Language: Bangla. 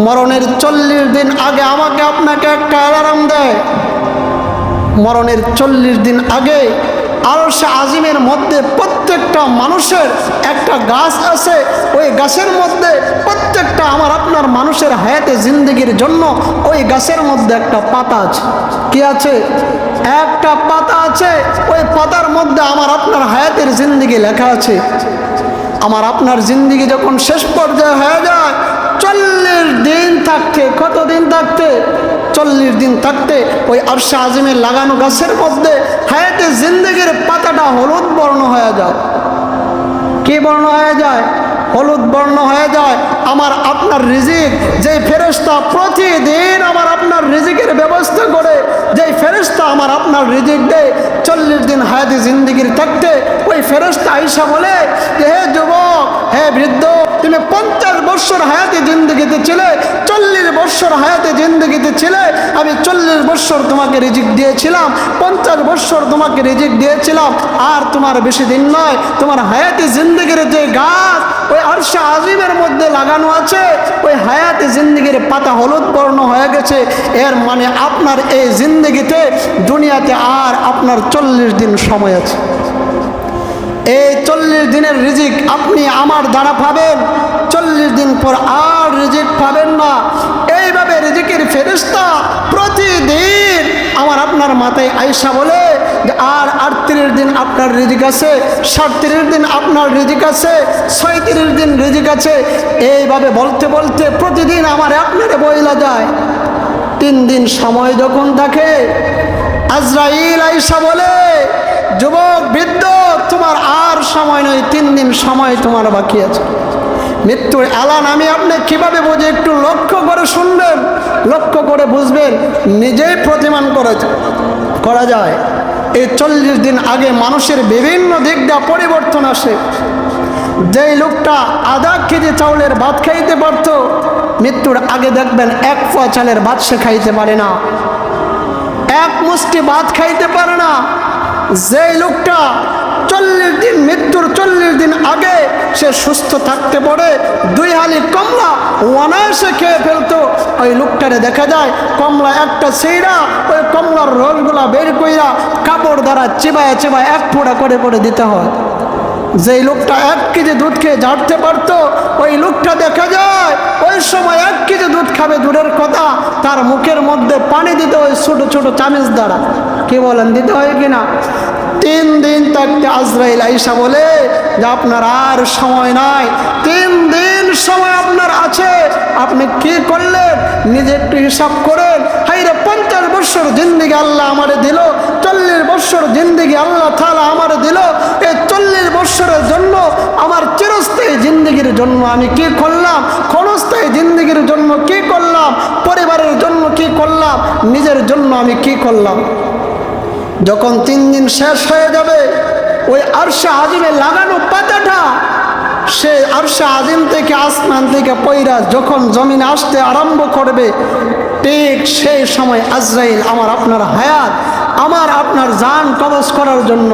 মরণের 40 দিন আগে আমাকে আপনাকে একটা অ্যালার্ম দেয়। মরণের 40 দিন আগে আরশে আজিমের মধ্যে প্রত্যেকটা মানুষের একটা গাছ আছে। ওই গাছের মধ্যে প্রত্যেকটা আমার আপনার মানুষের হায়াতে জিন্দেগির জন্য ওই গাছের মধ্যে একটা পাতা আছে। কি আছে? একটা পাতা আছে। ওই পাতার মধ্যে আমার আপনার হায়াতের জিন্দেগি লেখা আছে। আমার আপনার জিন্দেগি যখন শেষ পর্যায়ে হয়ে যায়, 40 দিন থাকতে, কত দিন থাকতে? 40 দিন থাকতে ওই আরশে আজিমের লাগানো গাছের মধ্যে হায়াতে জিন্দেগির পাতাটা হলুদ বর্ণ হয়ে যায়। কি বর্ণ হয়ে যায়? হলুদ বর্ণ হয়ে যায়। আমার আপনার রিজিক, যেই ফেরেশতা প্রতিদিন আমার আপনার রিজিকের ব্যবস্থা করে, যেই ফেরেশতা আমার আপনার রিজিক দেয়, 40 দিন হায়াতে জিন্দেগির থাকতে ওই ফেরেশতা আয়েশা বলে যে, হে যুবক, হে বৃদ্ধ, তুমি 50 বছর হায়াতে জিন্দেগিতে ছিলে, 40 বছর হায়াতে জিন্দেগিতে ছিলে, আমি 40 বছর তোমাকে রিজিক দিয়েছিলাম, 50 বছর তোমাকে রিজিক দিয়েছিলাম, আর তোমার বেশি দিন নয়, তোমার হায়াতে জিন্দেগির যে গাছ ওই আরশে আজিমের মধ্যে লাগানো আছে, ওই হায়াতে জিন্দেগির পাতা হলুদ বর্ণ হয়ে গেছে। এর মানে আপনার এই জিন্দেগিতে দুনিয়াতে আর আপনার 40 দিন সময় আছে। এই 40 দিনের রিজিক আপনি আমার দ্বারা পাবেন, 40 দিন পর আর রিজিক পাবেন না। এইভাবে রিজিকের ফেরেশতা প্রতিদিন আমার আপনার মাথায় আয়েশা বলে যে, আর 38 দিন আপনার রিজিক আছে, 37 দিন আপনার রিজিক আছে, 36 দিন রিজিক আছে। এইভাবে বলতে বলতে প্রতিদিন আমার আপনারে বইলা যায়। 3 দিন সময় যখন থাকে, আজরাইল আয়েশা বলে, যুবক, বৃদ্ধ, তোমার আর সময় নয়, 3 দিন সময় তোমার বাকি আছে। মৃত্যুর এলান আমি আপনি কিভাবে বুঝে একটু লক্ষ্য করে শুনবেন, লক্ষ্য করে বুঝবেন, নিজেই প্রতিমান করা যায়। এই 40 দিন আগে মানুষের বিভিন্ন দিকটা পরিবর্তন আসে। যেই লোকটা আধা কেজি চাউলের ভাত খাইতে পারত, মৃত্যুর আগে দেখবেন 1 পোয়া চালের ভাত সে খাইতে পারে না, 1 মুষ্টি ভাত খাইতে পারে না। যেই লোকটা 40 দিন, মৃত্যুর 40 দিন আগে সে সুস্থ থাকতে পারে 2 হালি কমলা অনায়াসে খেয়ে ফেলতো, ওই লোকটারে দেখা যায় কমলা একটা সেইরা ওই কমলার রসগুলা বের কইরা কাপড় দ্বারা চিবায় চিবায় 1 ফোঁটা করে করে দিতে হয়। যেই লোকটা 1 কেজি দুধ খেয়ে ঝাড়তে পারতো, ওই লোকটা দেখা যায় ওই সময় 1 কেজি দুধ খাবে দূরের কথা, তার মুখের মধ্যে পানি দিতে হয় ছোট ছোট চামচ দ্বারা। কি বলেন, দিতে হয় কিনা? 3 দিন থাকতে আজরাইল আয়েশা বলে যে, আপনার আর সময় নাই, 3 দিন সময় আপনার আছে। আপনি কি করলেন নিজে একটু হিসাব করেন। হাইরে, 50 বছর জিন্দেগি আল্লাহ আমারে দিল, 40 বছর জিন্দেগি আল্লাহ তাআলা আমারে দিল। এই 40 বছরের জন্য, আমার চিরস্থায়ী জিন্দেগির জন্য আমি কি করলাম, ক্ষণস্থায়ী জিন্দেগির জন্য কি করলাম, পরিবারের জন্য কি করলাম, নিজের জন্য আমি কি করলাম। যখন 3 দিন শেষ হয়ে যাবে, ওই আরশে আজিমে লাগানো পাতাটা সে আরশে আজিম থেকে, আসমান থেকে পয়রা যখন জমিনে আসতে আরম্ভ করবে, ঠিক সেই সময় আজরাইল আমার আপনার হায়াত, আমার আপনার জান কবজ করার জন্য